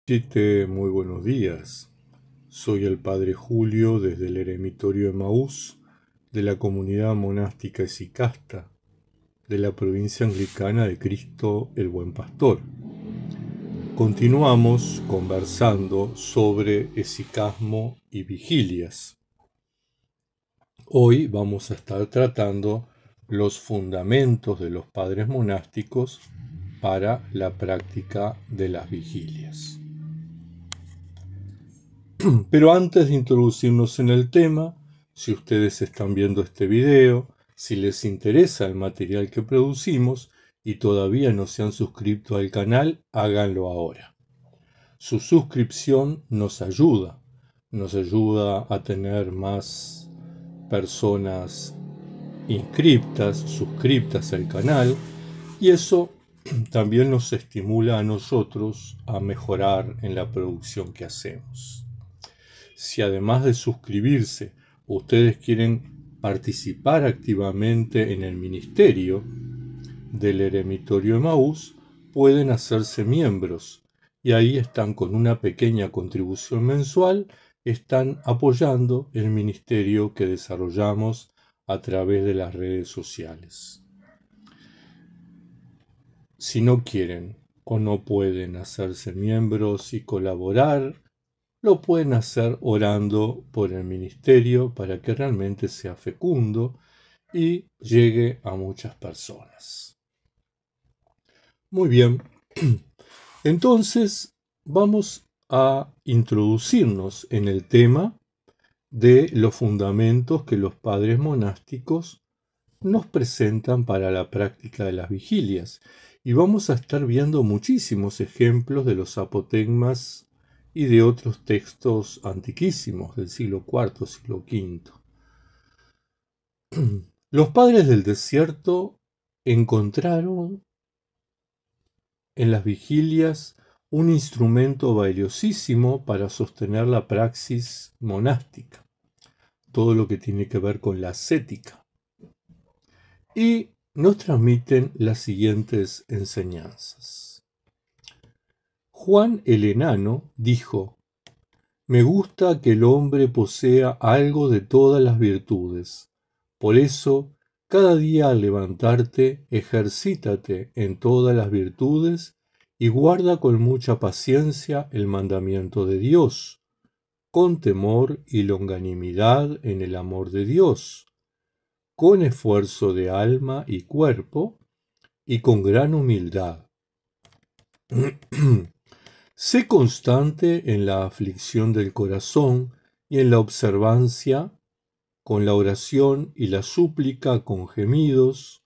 Chiste, muy buenos días. Soy el padre Julio desde el eremitorio Emaús de la comunidad monástica Esicasta de la provincia anglicana de Cristo el Buen Pastor. Continuamos conversando sobre esicasmo y vigilias. Hoy vamos a estar tratando los fundamentos de los padres monásticos para la práctica de las vigilias. Pero antes de introducirnos en el tema, si ustedes están viendo este video, si les interesa el material que producimos y todavía no se han suscrito al canal, háganlo ahora. Su suscripción nos ayuda a tener más personas inscriptas, suscriptas al canal, y eso también nos estimula a nosotros a mejorar en la producción que hacemos. Si además de suscribirse, ustedes quieren participar activamente en el ministerio del eremitorio Emaús, pueden hacerse miembros y ahí están con una pequeña contribución mensual, están apoyando el ministerio que desarrollamos a través de las redes sociales. Si no quieren o no pueden hacerse miembros y colaborar, lo pueden hacer orando por el ministerio para que realmente sea fecundo y llegue a muchas personas. Muy bien, entonces vamos a introducirnos en el tema de los fundamentos que los padres monásticos nos presentan para la práctica de las vigilias. Y vamos a estar viendo muchísimos ejemplos de los apotegmas y de otros textos antiquísimos del siglo IV, siglo V. Los padres del desierto encontraron en las vigilias un instrumento valiosísimo para sostener la praxis monástica, todo lo que tiene que ver con la ascética. Y nos transmiten las siguientes enseñanzas. Juan el Enano dijo: me gusta que el hombre posea algo de todas las virtudes. Por eso, cada día al levantarte, ejercítate en todas las virtudes y guarda con mucha paciencia el mandamiento de Dios, con temor y longanimidad en el amor de Dios, con esfuerzo de alma y cuerpo y con gran humildad. Sé constante en la aflicción del corazón y en la observancia, con la oración y la súplica con gemidos,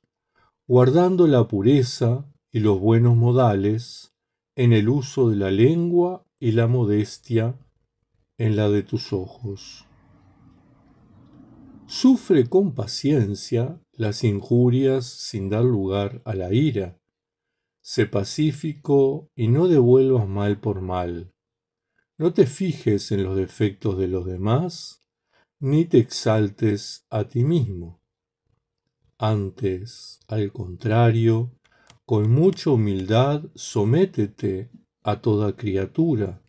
guardando la pureza y los buenos modales, en el uso de la lengua y la modestia en la de tus ojos. Sufre con paciencia las injurias sin dar lugar a la ira. Sé pacífico y no devuelvas mal por mal. No te fijes en los defectos de los demás, ni te exaltes a ti mismo. Antes, al contrario, con mucha humildad sométete a toda criatura,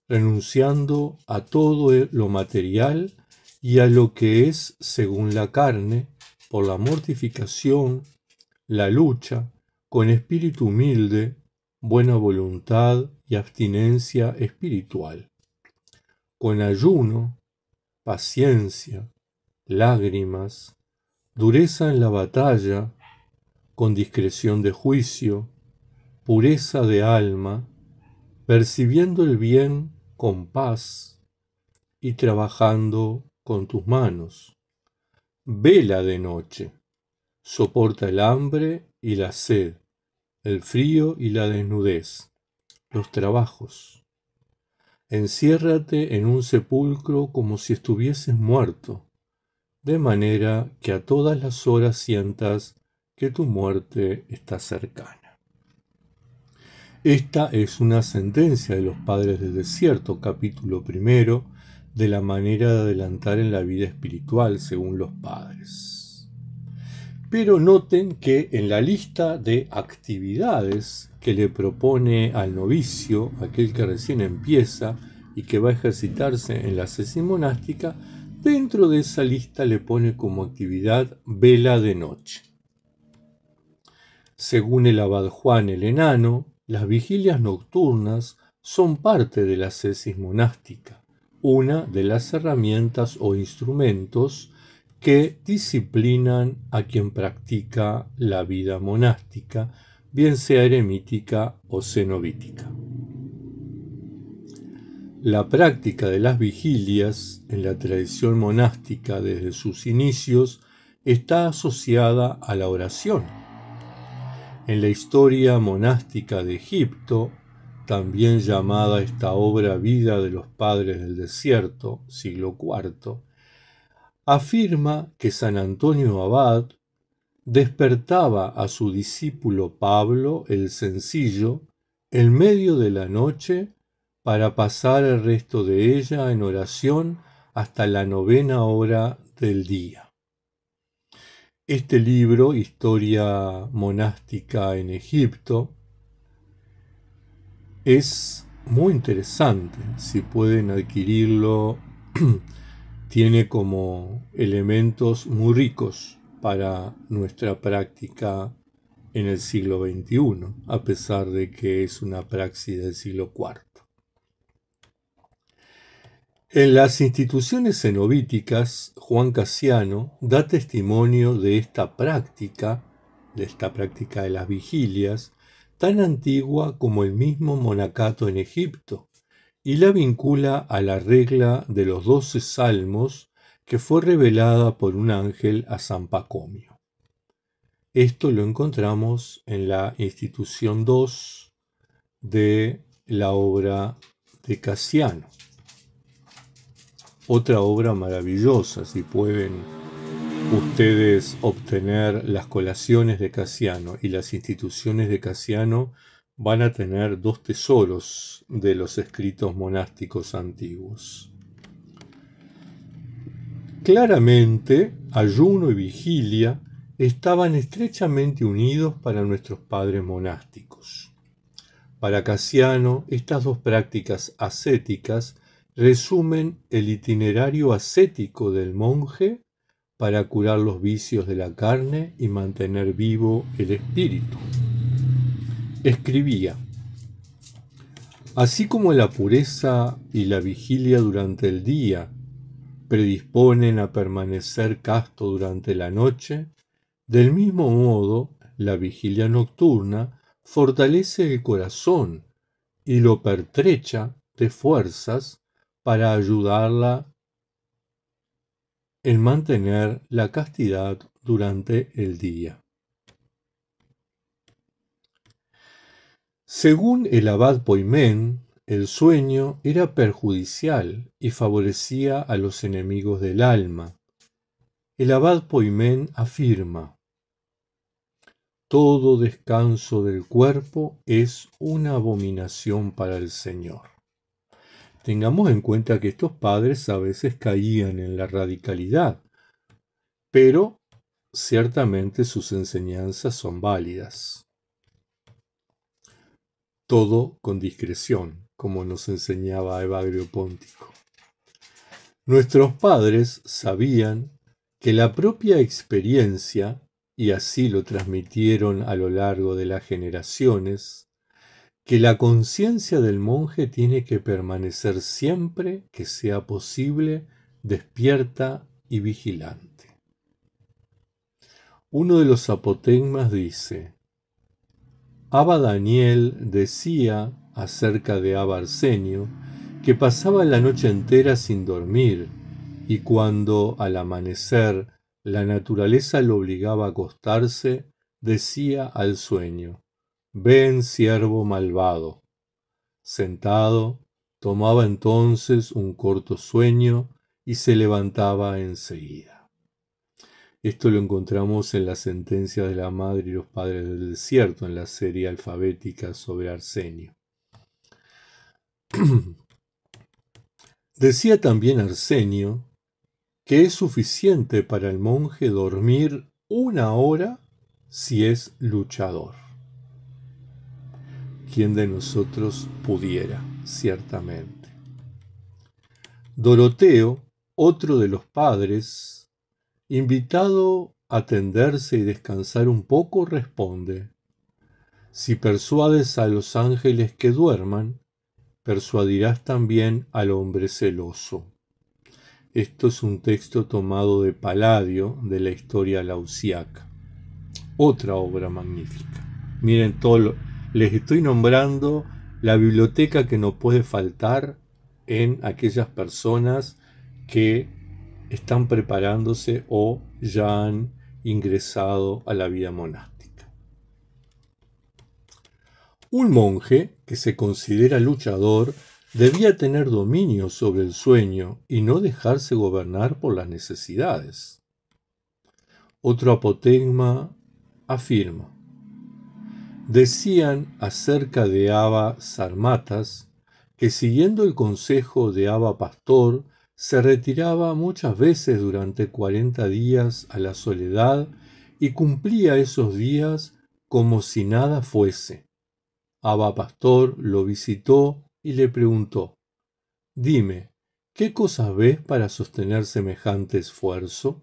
renunciando a todo lo material y a lo que es según la carne, por la mortificación, la lucha, con espíritu humilde, buena voluntad y abstinencia espiritual, con ayuno, paciencia, lágrimas, dureza en la batalla, con discreción de juicio, pureza de alma, percibiendo el bien con paz y trabajando con tus manos. Vela de noche, soporta el hambre y la sed, el frío y la desnudez, los trabajos. Enciérrate en un sepulcro como si estuvieses muerto, de manera que a todas las horas sientas que tu muerte está cercana. Esta es una sentencia de los padres del desierto, capítulo 1, de la manera de adelantar en la vida espiritual según los padres. Pero noten que en la lista de actividades que le propone al novicio, aquel que recién empieza y que va a ejercitarse en la ascesis monástica, dentro de esa lista le pone como actividad vela de noche. Según el abad Juan el Enano, las vigilias nocturnas son parte de la ascesis monástica, una de las herramientas o instrumentos que disciplinan a quien practica la vida monástica, bien sea eremítica o cenobítica. La práctica de las vigilias en la tradición monástica desde sus inicios está asociada a la oración. En la historia monástica de Egipto, también llamada esta obra Vida de los Padres del Desierto, siglo IV, afirma que San Antonio Abad despertaba a su discípulo Pablo el Sencillo en medio de la noche para pasar el resto de ella en oración hasta la 9ª hora del día. Este libro, Historia monástica en Egipto, es muy interesante. Si pueden adquirirlo, tiene como elementos muy ricos para nuestra práctica en el siglo XXI, a pesar de que es una praxis del siglo IV. En las instituciones cenobíticas, Juan Cassiano da testimonio de esta práctica de las vigilias, tan antigua como el mismo monacato en Egipto, y la vincula a la regla de los 12 salmos que fue revelada por un ángel a San Pacomio. Esto lo encontramos en la institución 2 de la obra de Cassiano. Otra obra maravillosa, si pueden ustedes obtener las colaciones de Cassiano y las instituciones de Cassiano, van a tener 2 tesoros de los escritos monásticos antiguos. Claramente, ayuno y vigilia estaban estrechamente unidos para nuestros padres monásticos. Para Cassiano, estas 2 prácticas ascéticas resumen el itinerario ascético del monje para curar los vicios de la carne y mantener vivo el espíritu. Escribía: así como la pureza y la vigilia durante el día predisponen a permanecer casto durante la noche, del mismo modo la vigilia nocturna fortalece el corazón y lo pertrecha de fuerzas para ayudarla en mantener la castidad durante el día. Según el abad Poimén, el sueño era perjudicial y favorecía a los enemigos del alma. El abad Poimén afirma: todo descanso del cuerpo es una abominación para el Señor. Tengamos en cuenta que estos padres a veces caían en la radicalidad, pero ciertamente sus enseñanzas son válidas. Todo con discreción, como nos enseñaba Evagrio Póntico. Nuestros padres sabían que la propia experiencia, y así lo transmitieron a lo largo de las generaciones, que la conciencia del monje tiene que permanecer siempre que sea posible despierta y vigilante. Uno de los apotegmas dice: Abba Daniel decía acerca de Abba Arsenio que pasaba la noche entera sin dormir, y cuando al amanecer la naturaleza lo obligaba a acostarse, decía al sueño: ven, siervo malvado. Sentado, tomaba entonces un corto sueño y se levantaba enseguida. Esto lo encontramos en la sentencia de la Madre y los Padres del Desierto, en la serie alfabética sobre Arsenio. Decía también Arsenio que es suficiente para el monje dormir 1 hora si es luchador. ¿Quién de nosotros pudiera, ciertamente? Doroteo, otro de los padres, invitado a tenderse y descansar un poco, responde: si persuades a los ángeles que duerman, persuadirás también al hombre celoso. Esto es un texto tomado de Palladio, de la Historia Lausiaca. Otra obra magnífica. Miren les estoy nombrando la biblioteca que no puede faltar en aquellas personas que están preparándose o ya han ingresado a la vida monástica. Un monje que se considera luchador debía tener dominio sobre el sueño y no dejarse gobernar por las necesidades. Otro apotegma afirma: decían acerca de Abba Sarmatas que, siguiendo el consejo de Abba Pastor, se retiraba muchas veces durante 40 días a la soledad y cumplía esos días como si nada fuese. Abba Pastor lo visitó y le preguntó: dime, ¿qué cosas ves para sostener semejante esfuerzo?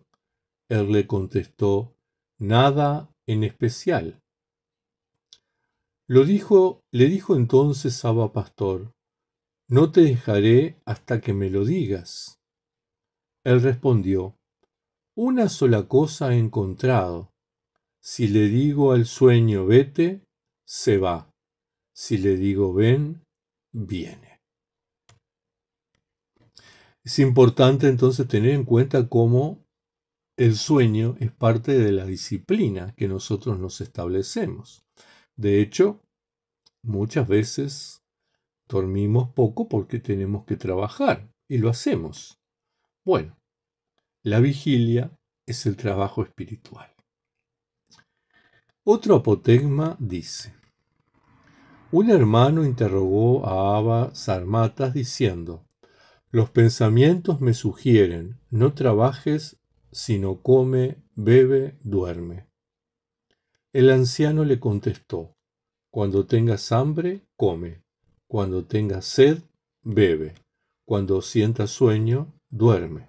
Él le contestó: nada en especial. Le dijo entonces Abba Pastor: no te dejaré hasta que me lo digas. Él respondió: una sola cosa he encontrado. Si le digo al sueño vete, se va. Si le digo ven, viene. Es importante entonces tener en cuenta cómo el sueño es parte de la disciplina que nosotros nos establecemos. De hecho, muchas veces dormimos poco porque tenemos que trabajar y lo hacemos. Bueno, la vigilia es el trabajo espiritual. Otro apotegma dice: un hermano interrogó a Abba Sarmatas diciendo: los pensamientos me sugieren, no trabajes, sino come, bebe, duerme. El anciano le contestó: cuando tengas hambre, come. Cuando tengas sed, bebe. Cuando sientas sueño, duerme.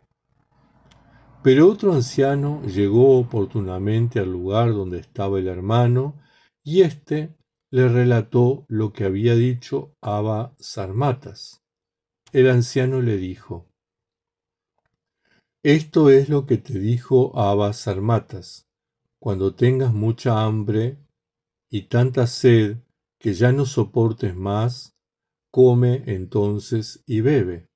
Pero otro anciano llegó oportunamente al lugar donde estaba el hermano, y éste le relató lo que había dicho Abba Sarmatas. El anciano le dijo: esto es lo que te dijo Abba Sarmatas: cuando tengas mucha hambre y tanta sed que ya no soportes más, come entonces y bebe.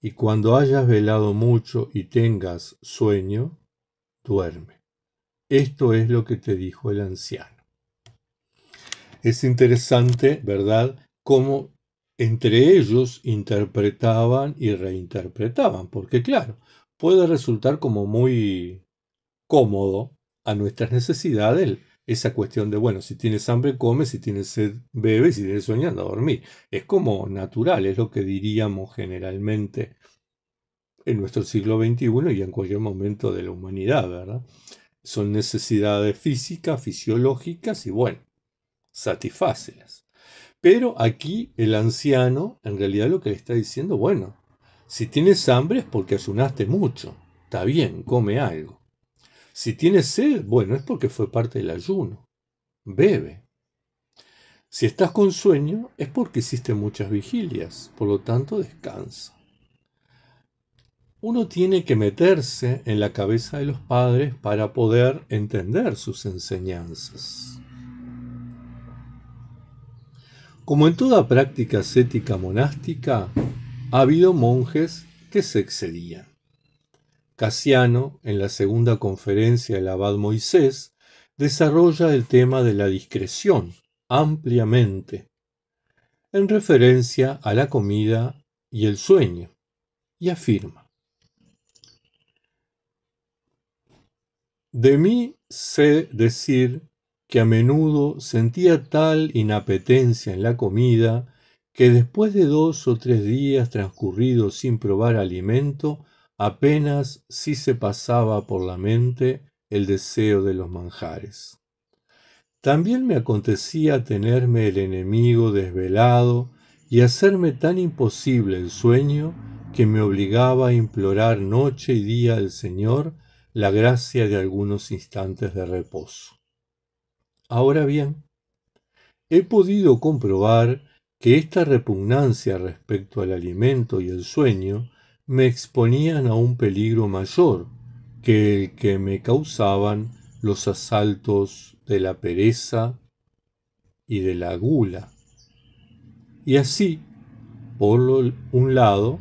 Y cuando hayas velado mucho y tengas sueño, duerme. Esto es lo que te dijo el anciano. Es interesante, ¿verdad?, cómo entre ellos interpretaban y reinterpretaban, porque claro, puede resultar como muy cómodo a nuestras necesidades esa cuestión de, bueno, si tienes hambre, come, si tienes sed, bebe, si tienes sueño, anda a dormir. Es como natural, es lo que diríamos generalmente en nuestro siglo XXI y en cualquier momento de la humanidad, ¿verdad? Son necesidades físicas, fisiológicas y bueno, satisfácelas. Pero aquí el anciano en realidad lo que le está diciendo: bueno, si tienes hambre es porque ayunaste mucho, está bien, come algo. Si tienes sed, bueno, es porque fue parte del ayuno, bebe. Si estás con sueño es porque hiciste muchas vigilias, por lo tanto descansa. Uno tiene que meterse en la cabeza de los padres para poder entender sus enseñanzas. Como en toda práctica ascética monástica, ha habido monjes que se excedían. Casiano, en la segunda conferencia del abad Moisés, desarrolla el tema de la discreción ampliamente, en referencia a la comida y el sueño, y afirma: de mí sé decir que a menudo sentía tal inapetencia en la comida que después de 2 o 3 días transcurridos sin probar alimento, apenas si se pasaba por la mente el deseo de los manjares. También me acontecía tenerme el enemigo desvelado y hacerme tan imposible el sueño que me obligaba a implorar noche y día al Señor la gracia de algunos instantes de reposo. Ahora bien, he podido comprobar que esta repugnancia respecto al alimento y el sueño me exponían a un peligro mayor que el que me causaban los asaltos de la pereza y de la gula. Y así, por un lado,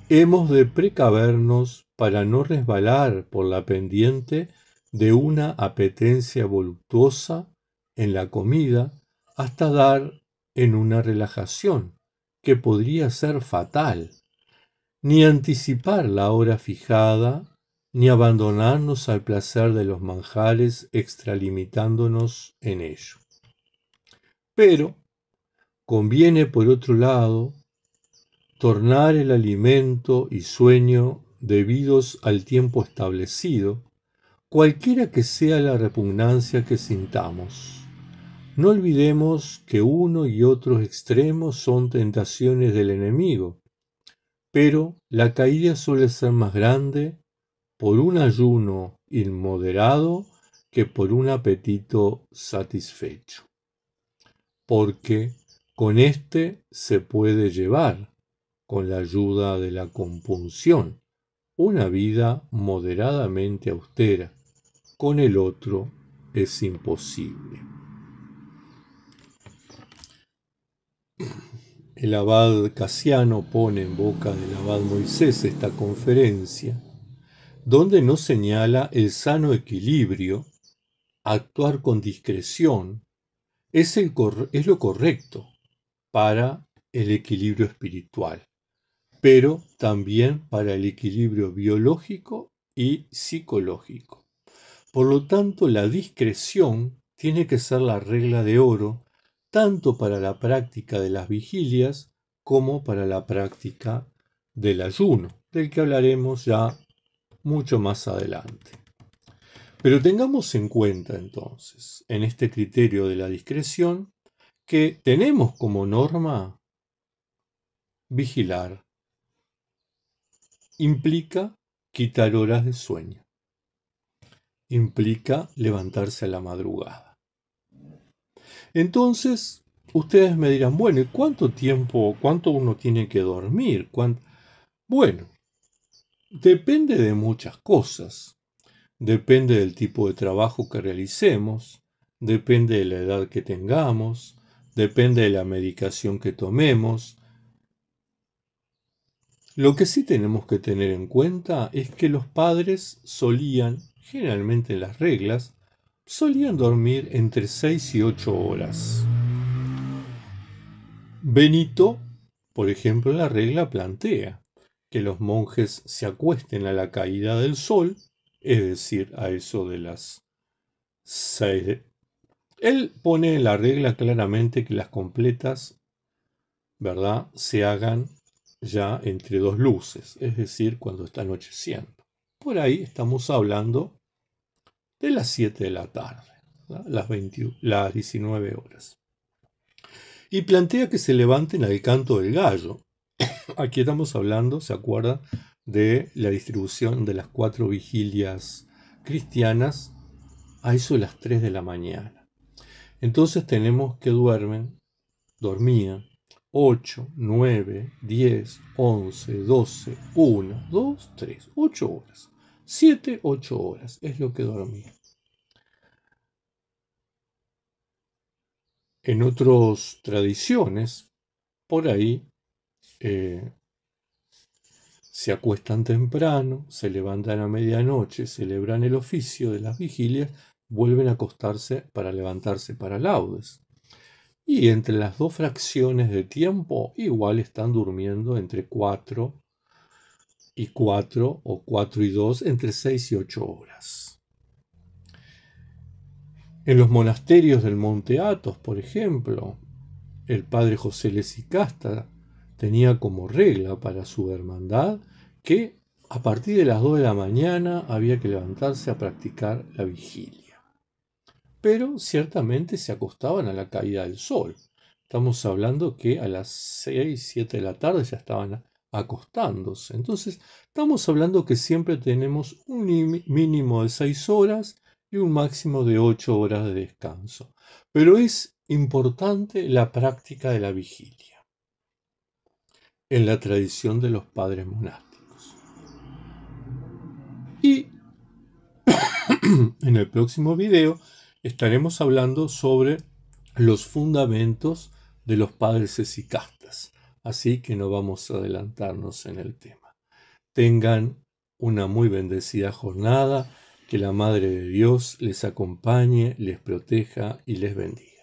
hemos de precavernos para no resbalar por la pendiente de una apetencia voluptuosa en la comida hasta dar en una relajación que podría ser fatal, ni anticipar la hora fijada, ni abandonarnos al placer de los manjares extralimitándonos en ello. Pero conviene, por otro lado, tornar el alimento y sueño debidos al tiempo establecido, cualquiera que sea la repugnancia que sintamos. No olvidemos que uno y otros extremos son tentaciones del enemigo, pero la caída suele ser más grande por un ayuno inmoderado que por un apetito satisfecho. Porque con éste se puede llevar, con la ayuda de la compunción, una vida moderadamente austera. Con el otro es imposible. El abad Casiano pone en boca del abad Moisés esta conferencia, donde nos señala el sano equilibrio, actuar con discreción, es lo correcto para el equilibrio espiritual, pero también para el equilibrio biológico y psicológico. Por lo tanto, la discreción tiene que ser la regla de oro, tanto para la práctica de las vigilias como para la práctica del ayuno, del que hablaremos ya mucho más adelante. Pero tengamos en cuenta entonces, en este criterio de la discreción, que tenemos como norma vigilar. Implica quitar horas de sueño. Implica levantarse a la madrugada. Entonces, ustedes me dirán, bueno, ¿y cuánto uno tiene que dormir? Bueno, depende de muchas cosas. Depende del tipo de trabajo que realicemos, depende de la edad que tengamos, depende de la medicación que tomemos. Lo que sí tenemos que tener en cuenta es que los padres solían, generalmente en las reglas, solían dormir entre 6 y 8 horas. Benito, por ejemplo, en la regla plantea que los monjes se acuesten a la caída del sol, es decir, a eso de las 6. Él pone en la regla claramente que las completas, ¿verdad?, se hagan ya entre dos luces, es decir, cuando está anocheciendo. Por ahí estamos hablando de las 7 de la tarde, las 19 horas. Y plantea que se levanten al canto del gallo. Aquí estamos hablando, ¿se acuerdan?, de la distribución de las 4 vigilias cristianas a eso de las 3 de la mañana. Entonces tenemos que dormían 8, 9, 10, 11, 12, 1, 2, 3, 8 horas. 7, 8 horas es lo que dormía. En otras tradiciones, por ahí, se acuestan temprano, se levantan a medianoche, celebran el oficio de las vigilias, vuelven a acostarse para levantarse para laudes. Y entre las dos fracciones de tiempo, igual están durmiendo entre 4 y 4 o 4 y 2, entre 6 y 8 horas. En los monasterios del Monte Athos, por ejemplo, el padre José Lesicasta tenía como regla para su hermandad que a partir de las 2 de la mañana había que levantarse a practicar la vigilia. Pero ciertamente se acostaban a la caída del sol. Estamos hablando que a las 6, 7 de la tarde ya estaban acostándose. Entonces, estamos hablando que siempre tenemos un mínimo de 6 horas y un máximo de 8 horas de descanso. Pero es importante la práctica de la vigilia en la tradición de los padres monásticos. Y en el próximo video estaremos hablando sobre los fundamentos de los padres esicastas, así que no vamos a adelantarnos en el tema. Tengan una muy bendecida jornada, que la Madre de Dios les acompañe, les proteja y les bendiga.